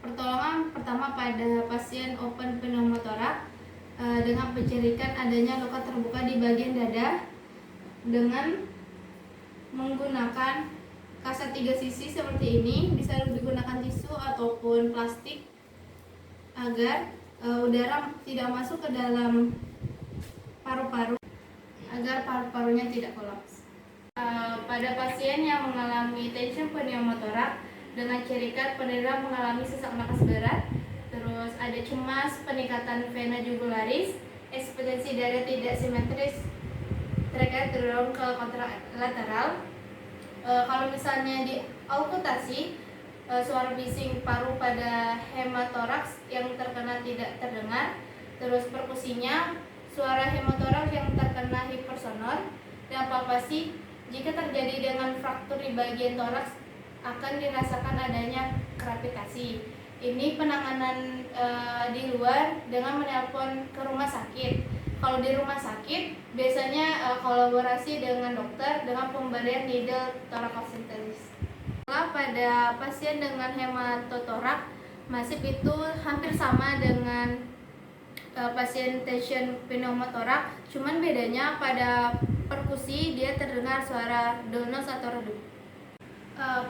Pertolongan pertama pada pasien open pneumotoraks dengan mencirikan adanya luka terbuka di bagian dada dengan menggunakan kaset 3 sisi seperti ini. Bisa digunakan tisu ataupun plastik agar udara tidak masuk ke dalam paru-paru agar paru-parunya tidak kolaps. Pada pasien yang mengalami tension pneumotoraks dengan cirikan penderita mengalami sesak napas berat, terus ada cemas, peningkatan vena jugularis, eksistensi dada tidak simetris terkait terdorong ke kontralateral. Kalau misalnya di auskultasi, suara bising paru pada hemotoraks yang terkena tidak terdengar, terus perkusinya suara hemotoraks yang terkena hipersonor, dan palpasi jika terjadi dengan fraktur di bagian toraks akan dirasakan adanya krepitasi. Ini penanganan di luar dengan menelpon ke rumah sakit. Kalau di rumah sakit biasanya kolaborasi dengan dokter dengan pemberian needle thoracocenteris. Setelah pada pasien dengan hematotoraks masif itu hampir sama dengan pasien tension pneumotoraks, cuman bedanya pada perkusi dia terdengar suara donos atau redup.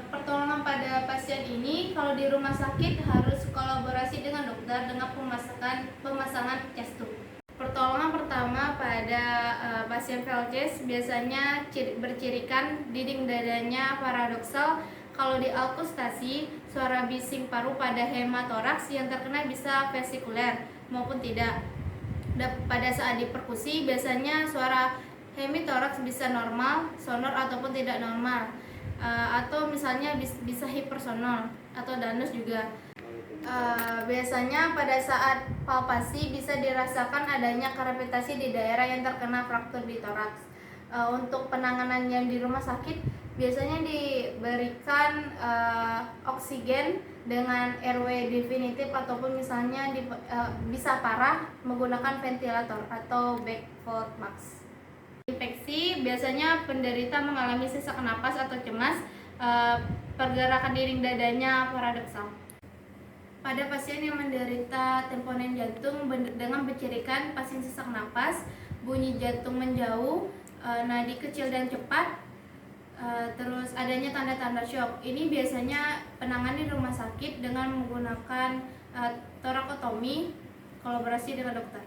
Pertolongan pada pasien ini kalau di rumah sakit harus kolaborasi dengan dokter dengan pemasangan chest tube. Pertolongan pertama pada pasien VLCS biasanya bercirikan dinding dadanya paradoksal. Kalau di auskultasi, suara bising paru pada hematoraks yang terkena bisa vesikuler maupun tidak. Dan pada saat diperkusi biasanya suara hemitoraks bisa normal, sonor ataupun tidak normal, atau misalnya bisa hipersonor atau danus juga. Biasanya pada saat palpasi bisa dirasakan adanya krepitasi di daerah yang terkena fraktur di toraks. Untuk penanganan yang di rumah sakit biasanya diberikan oksigen dengan airway definitif ataupun misalnya bisa parah menggunakan ventilator atau Beckford mask. Infeksi biasanya penderita mengalami sesak napas atau cemas, pergerakan dinding dadanya paradoksal. Pada pasien yang menderita tamponan jantung dengan bercirikan pasien sesak napas, bunyi jantung menjauh, nadi kecil dan cepat, terus adanya tanda-tanda shock. Ini biasanya penanganan di rumah sakit dengan menggunakan torakotomi, kolaborasi dengan dokter.